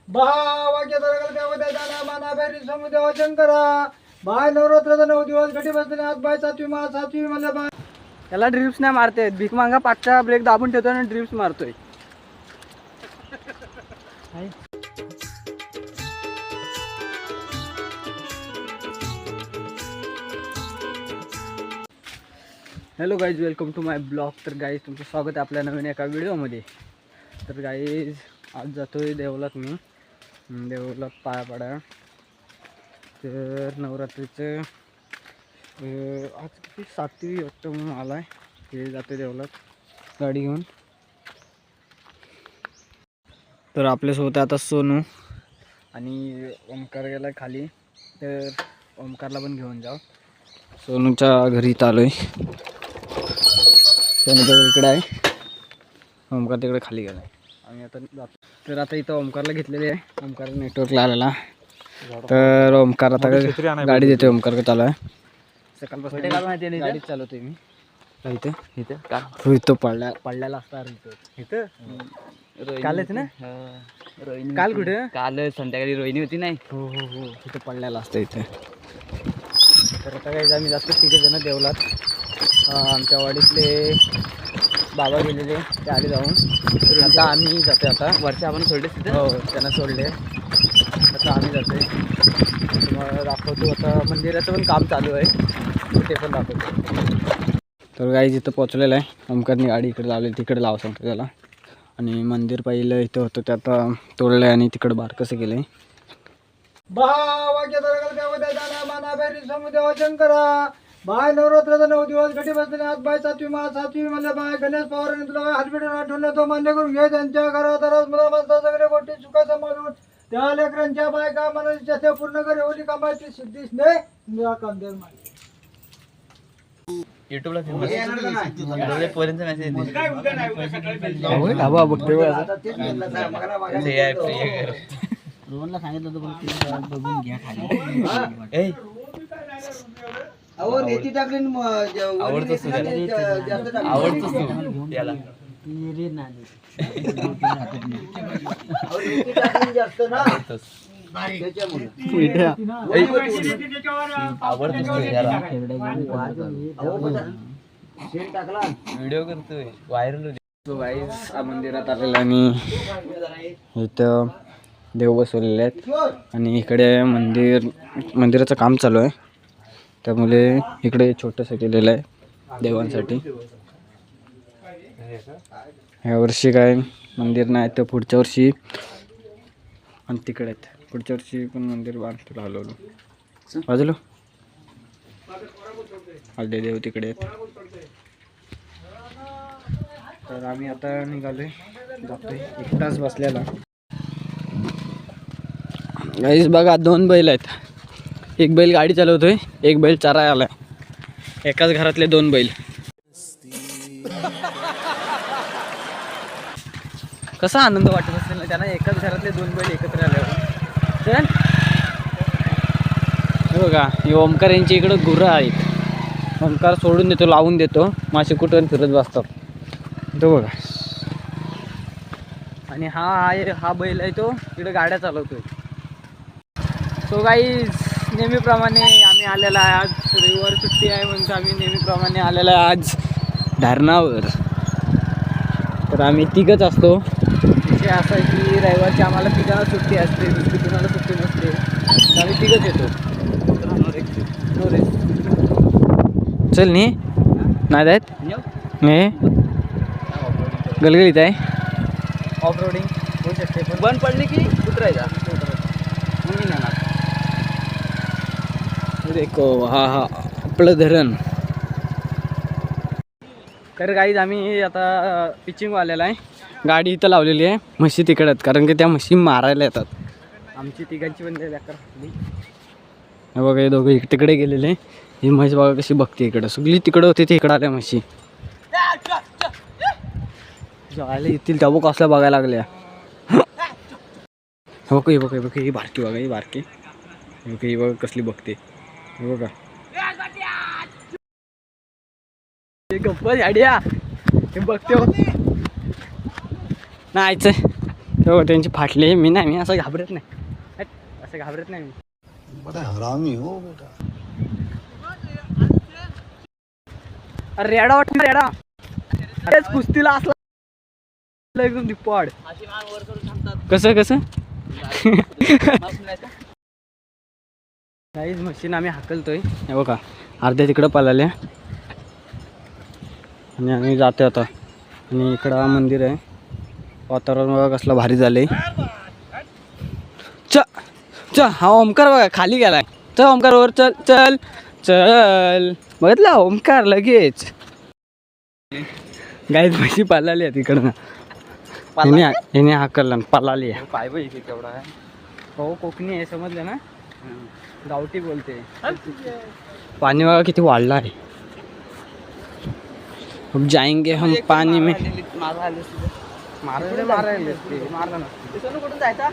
भावाक्य दरगल दाना माना बैरी समुदेव शंकरा बाय नवरात्राचा 9 दिवस घटी बसले आज बाय सातवी म्हणलं बाय. त्याला ड्रिप्स नाही मारते, भीक मागा पाठचा ब्रेक दाबून ठेवतो आणि ड्रिप्स मारतोय. Hello guys, welcome to my blog. तर गाईज तुमचं स्वागत आहे आपल्या नवीन एका व्हिडिओमध्ये. तर गाईज आज जातोय देवलात, मी देवलात पाया पडा. तर नवरात्रीचं आज किती 7वी वाटतं म्हणून आला आहे. ते जातोय देवलात गाडी घेऊन. तर आपल्यासोबत आता सोनू आणि ओमकार गेला खाली, तर ओमकारला पण घेऊन जाऊ. सोनूच्या घरी चालू आहे. सोनूच्या इकडे आहे, ओमकार तिकडे खाली गेला आहे. आम्ही आता जातो. तर आता इथं ओमकारला घेतलेले आहे. ओमकार नेटवर्कला आलेला. तर ओमकार आता गाडी देते. ओमकार चालू आहे. सकाळपासून गाडीच चालवतोय मी. इथं इथं इथं पडल्याला असता इथं कालच ना. काल कुठे? काल संध्याकाळी रोहिणी होती नाही. हो हो हो, इथं पडल्याला असतं इथं. तर आता काही आम्ही जातो 3 जण देवलात. आमच्या वाडीतले बाबा गेलेले, ते आले जाऊन. आता आम्ही जातो. आता वरच्या आपण सोडले तिथे. हो, त्यांना सोडले. आता आम्ही जातोय. तुम्हाला दाखवतो. आता मंदिराचं पण काम चालू आहे, ते पण दाखवतो. तर गाईज इथं पोचलेलं आहे. ओमकारनी गाडी इकडे लावली, तिकडे लावा सांगतो त्याला. आणि मंदिर पहिलं इथं होतं, ते आता तोडलं आहे आणि तिकडं बारकसं केलं आहे. भावाक्य दरगल दाना माना बैरी समुदेव शंकरा बाय नवरात्राचा 9 दिवस घटी बसले आज बाय सातवी म्हणलं बाय. गणेश पवारांनी तुला हॉस्पिटल आठवलं तो मान्य करून घे. त्यांच्या घरात मला म्हणता सगळे गोष्टी चुका सांभाळून त्या लेकरांच्या बायका मला पूर्ण करे ओली कामाची सिद्धीच नाही काम द्या. युट्यूबला पोरांचा मेसेज रोहनला सांगितलं होतं बघून घ्या खाली. नेती टाकली आवडतोस तू त्याला. जास्त ना व्हिडिओ करतोय, व्हायरल होते. तो गाईज मंदिरात आलेला आणि इथं देव बसवलेले आहेत. आणि इकडे मंदिराचं काम चालू आहे, त्यामुळे इकडे छोटंसं केलेलं आहे देवांसाठी. यावर्षी काय मंदिर नाही, तर पुढच्या वर्षी आणि तिकडे आहेत. पुढच्या वर्षी पण मंदिर बांधतो. हलवलं बाजूला हलदे देव तिकडे आहेत. तर आम्ही आता निघालोय, जातोय. 1 तास बसलेला. गाईस बघा, 2 बैल आहेत. एक बैल गाडी चालवतोय, एक बैल चाराय आलाय. एकाच घरातले 2 बैल. कसा आनंद वाटत असेल ना त्यांना, एकाच घरातले 2 बैल एकत्र आल्यावर. तर हे बघा, हे ओमकार यांच्या इकडं गुरं आहेत. ओमकार सोडून देतो, लावून देतो, मासे कुठं फिरत बसतात. तो बघा. आणि हा बैल आहे, तो तिकडे गाड्या चालवतोय. सो गाईज नेहमीप्रमाणे आम्ही आलेला आहे. आज रविवार सुट्टी आहे म्हणून आम्ही नेहमीप्रमाणे आलेला आहे आज धरणावर. तर आम्ही 3घच असतो. विषय असा आहे की रविवारची आम्हाला 3घांना सुट्टी असते, दुसरी कुणाला सुट्टी नसते. तर आम्ही 3घच येतो. चल नाही जायत नाही, गलगलीत आहे. ऑफ रोडिंग होऊ शकते, पण बंद पडली की उतरायचा. मग नाही ना. देखो हा आपलं धरण. तर गाईज आम्ही आता पिचिंग आलेला आहे. गाडी इथं लावलेली आहे. म्हशी तिकडे आहेत, कारण की त्या म्हशी मारायला येतात. आमची 3घांची पण व्याकार झाली. हे बघा, हे दोघं तिकडे गेलेले. ही म्हैस बघा कशी बघते इकडं. सगळी तिकडं होती, ते इकडं आल्या म्हशी. आले येतील त्या बघ कसल्या बघायला लागल्या. हो का, हे बघा, ही बारकी बघा, ही बारकी. ही बघा कसली बघते. हे बघा, गप्पा झाड्या हे बघते. नाहीच तो त्यांची फाटली. मी नाही, मी असं घाबरत नाही. हट, असं घाबरत नाही मी. हरामी हो बेटा. अरे रेडा वाटतं रेडा. तेच कुस्तीला असला एकदम दिप्पाड. कसं कसं काहीच मशीन आम्ही हाकलतोय. हे बघा अर्ध्या तिकडं पळाले आणि आम्ही जातो आता. आणि इकडं मंदिर आहे. वातावरण बघा कसलं भारी झालंय. च च हा ओमकार बघा खाली गेलाय. चल ओमकार वर चल चल चल. बघितला ओमकार लगेच. गाईच म्हशी पालाली आहे तिकडनं. हिने हाकलला पालाली आहे. पाय बघ इथे केवढा आहे. हो कोकणी आहे समजलं ना. गावठी बोलते. पाणी बघा किती वाढलं आहे. अब जाएंगे हम पाणी में. कुठून जायचा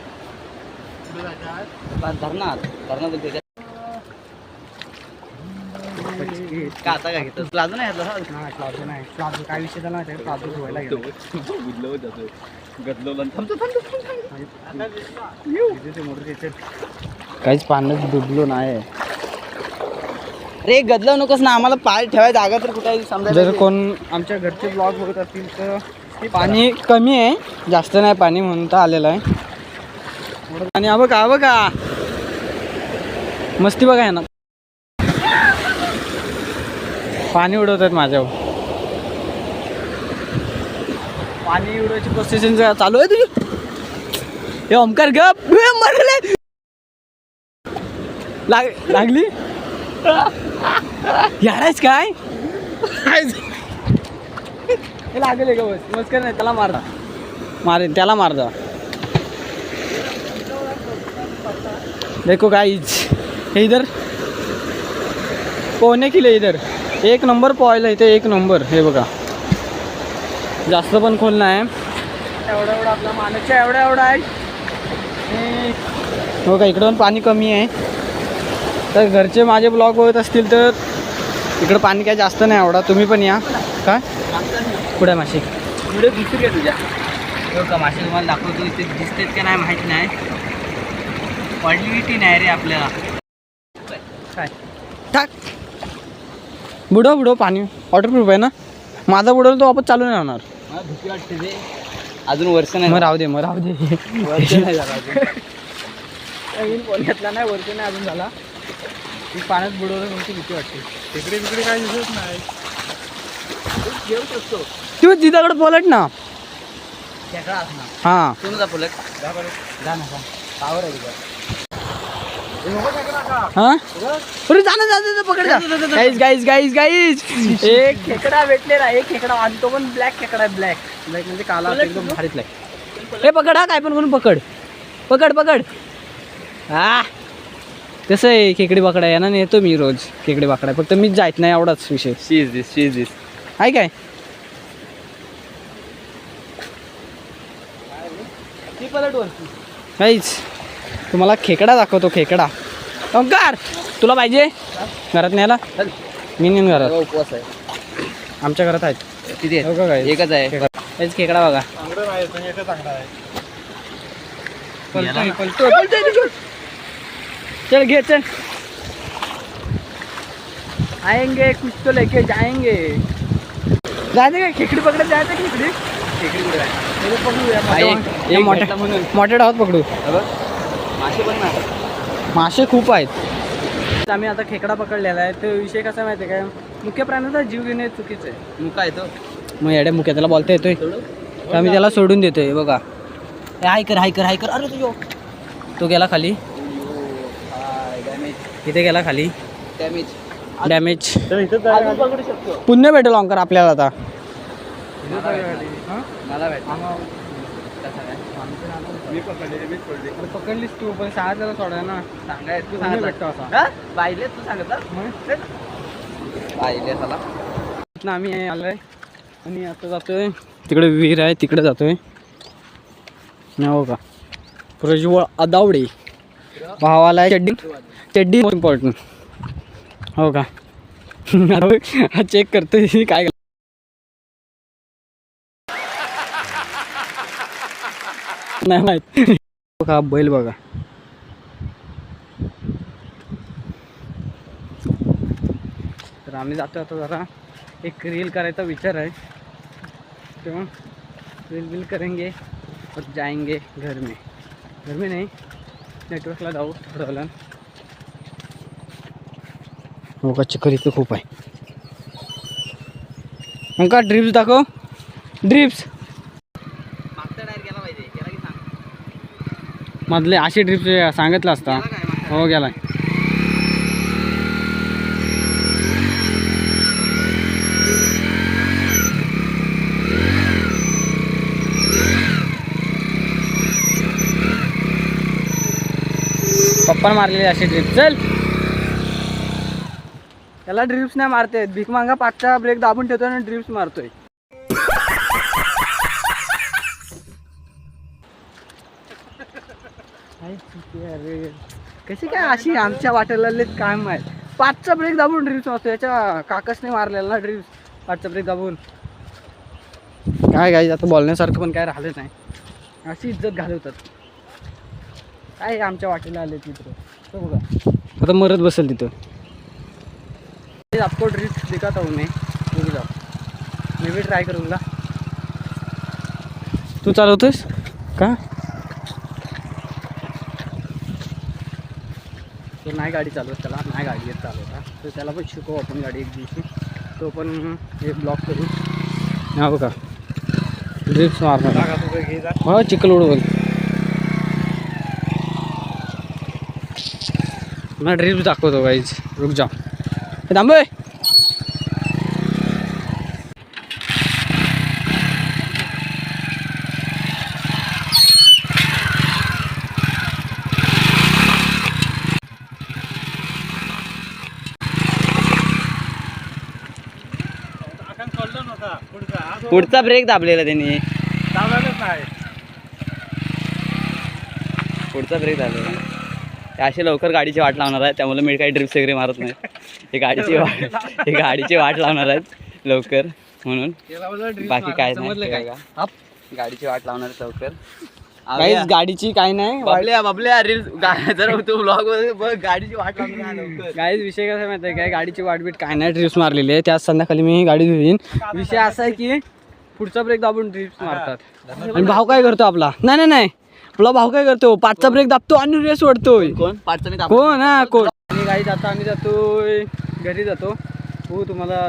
धरणात बोलते का आता काय घेतो प्लाझो नाही काय विषय झाला प्लाझो धुवायला गेलो. काहीच पाण्यात डुबलो नाही. अरे गदलव नकोस ना. आम्हाला पाय ठेवायची जागा तर कुठे समजा. जर कोण आमच्या घरचे ब्लॉग बघत असतील तर पाणी कमी आहे, जास्त नाही पाणी म्हणून तर आलेलं आहे. आणि हा बघा मस्ती बघा ना. पाणी उडवत आहेत माझ्यावर. पाणी उडवायची प्रोसेसिंग चालू आहे तुझी. हे ओमकार गप मरले. लागली यारायच काय हे लागेल का बस कर नाही. त्याला मारेन त्याला मारदा. देखो गाइस हे इधर पोहणे केले. इधर एक नंबर पोहायला इथे एक नंबर. हे बघा जास्त पण खोल नाही. एवढा आपला माणूसच्या एवढा आहे. हो का इकडं पण पाणी कमी आहे. तर घरचे माझे ब्लॉग बघत असतील तर इकडं पाणी काय जास्त नाही. एवढा तुम्ही पण या. काय पुढे मासे व्हिडिओ दिसतील का तुझ्या. हो का मासे तुम्हाला दाखवतो. इथे दिसतात का नाही माहीत नाही. क्वालिटी नाही रे आपल्याला. काय टाक बुडव पाणी वॉटरप्रूफ आहे ना. माझा बुडवलं तो वापस चालू नाही होणार. मला भीती वाटते ते. अजून वर्ष नाही. मग राहू दे वर्ष नाही झाला अजून. पुण्यातला नाही वर्ष नाही अजून झाला. मी पाण्यात बुडवलं तुमची भीती वाटते. तिकडे काय दिसत नाही. घेऊ शकतो तू तिच्याकडे बोलत ना. खेकडा असणार. हां तुम्ही जा पुलक जा ना. पावर आहे तिथं. हां अरे जा पकड जा. गाईज एक खेकडा भेटलेला. एक खेकडा आणि तो पण ब्लॅक खेकडा आहे. ब्लॅक म्हणजे काला एकदम भारीतला आहे. हे पकड हा काय पण करून पकड. हा कसं आहे खेकडी बाकडा आहे ना. येतो मी रोज खेकडी बाकडा. फक्त मीच जायत नाही एवढाच विषय. शीज दिस आहे काय काहीच. तुम्हाला खेकडा दाखवतो. खेकडा ओंकार तुला पाहिजे घरात न्यायला. मी नेन घरात. उपवास आहे आमच्या घरात आहेत. किती हो का काय एकच आहे. हेच खेकडा बघा. पलतोय. चल घे चल. आएंगे कुछ तो लेके जाएंगे. जायचं काय खेकडी पकडत जायचं. खेकडी मोठ्या डावात पकडू. मासे पण नाही. मासे खूप आहेत. आम्ही आता खेकडा पकडलेला आहे. तो विषय कसा माहिती आहे काय. मुख्य प्राण्याचा जीव घेणे चुकीचं आहे. मुका येतो मग एवढ्या मुख्य त्याला बोलता येतोय तर आम्ही त्याला सोडून देतोय. बघा हाय कर. अरे तुझ्या तो गेला खाली. इथे गेला खाली. डॅमेज पकडू शकतो. पुण्य भेटेल ओंकार आपल्याला आता. मला पकडलीस तू पण त्याला सोडा ना. सांगायचं तू पुण्य भेटतो असा. पाहिले तू सांगत पाहिले साला. इथनं आम्ही आलोय आणि आता जातोय तिकडे विहीर आहे तिकडे जातोय. हो का प्रज्वळ अदावडे भावाला चड्डी इम्पॉर्टंट. हो का चेक करतोय काय. नाही माहित. बघा बैल बघा. तर आम्ही जातो आता जरा एक रील करायचा विचार आहे. तेव्हा रील करेंगे और जाएंगे घर में नहीं नेटवर्कला जाऊ थोडं वेळानं. मोका चिखल इथे खूप आहे. मग का ड्रिप्स दाखव. ड्रिप्स मागचा टायर गेला पाहिजे, गेला की सांग. मधले असे ड्रिप्स सांगितलं असता. गेला काय मागचा? हो गेलाय. पप्पा मारलेले असे ड्रिप्स. चल त्याला ड्रिप्स नाही मारते. भीक मागा पाठचा ब्रेक दाबून ठेवतो आणि ड्रिप्स मारतोय. अरे कशी काय अशी आमच्या वाटेला काय माहित. पाठचा ब्रेक दाबून ड्रिप्स मारतो. याच्या काकासने मारलेला ना ड्रिप्स पाठचा ब्रेक दाबून. काय काय आता बोलण्यासारखं पण काय राहिलं नाही. अशी इज्जत घालवतात. काय आमच्या वाटेला आले तिथं. तो बघा आता मरत बसेल तिथं. आपको ड्रिप्स दिखाता हूँ मैं. रुक जाओ मैं भी ट्राय करूँगा. तू चालवतोस का. तो नाही गाडी चालवत. त्याला नाही गाडी येत चालवता. तर त्याला पण शिकवू आपण गाडी एक दिवशी. तो पण हे ब्लॉक करू. हा बघा ड्रिप्स मारणार. हो चिखल उडवल. मला ड्रिप्स दाखवतो गाईज. रुक जा थांबय. पुढचा ब्रेक दाबलेला त्यांनी. पुढचा ब्रेक दाबलेला. ते असे लवकर गाडीची वाट लावणार आहे. त्यामुळे मी काही ड्रिप्स वगैरे मारत नाही. हे गाडीची वाट लावणार आहेत लवकर म्हणून. बाकी काय नाही. गाडीची वाट लावणार आहेत लवकर. काहीच गाडीची काय नाही. बबल्या रील्स जर तू ब्लॉग मध्ये बघ गाडीची वाट लावणार लवकर. काहीच विषय कसा माहिती आहे काय. गाडीची वाटबीट काय नाही. ड्रिप्स मारलेली आहे. त्याच संध्याकाळी मी गाडी धुईन. विषय असा आहे की पुढचा ब्रेक दाबून ड्रिप्स मारतात. आणि भाऊ काय करतो आपला. नाही नाही आपला भाऊ काय करतो. पाचचा ब्रेक दाबतो आणि रेस ओढतोय. कोण पाठचा मी कोण हा कोण. आणि गाडी जाता आम्ही जातोय घरी जातो. हो तुम्हाला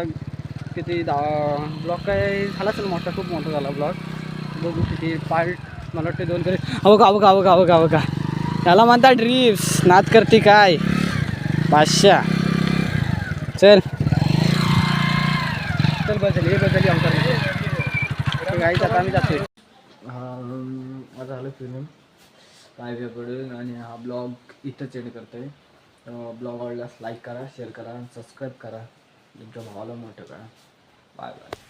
किती ब्लॉक काय झाला असेल मोठा. खूप मोठा झाला ब्लॉक. बघू किती पार्ट. मला वाटते 2 तरी. अवघा त्याला म्हणता ड्रिप्स. नाद करते काय बादशा. चल बदल गाडी जाता आम्ही जातोय. माझं झालं फिरून काय पडेल. आणि हा ब्लॉग इथंच एंड करतोय. ब्लॉग आवडल्यास लाईक करा, शेअर करा, सबस्क्राईब करा. तुमच्या भावाला मोठं करा. Bye bye.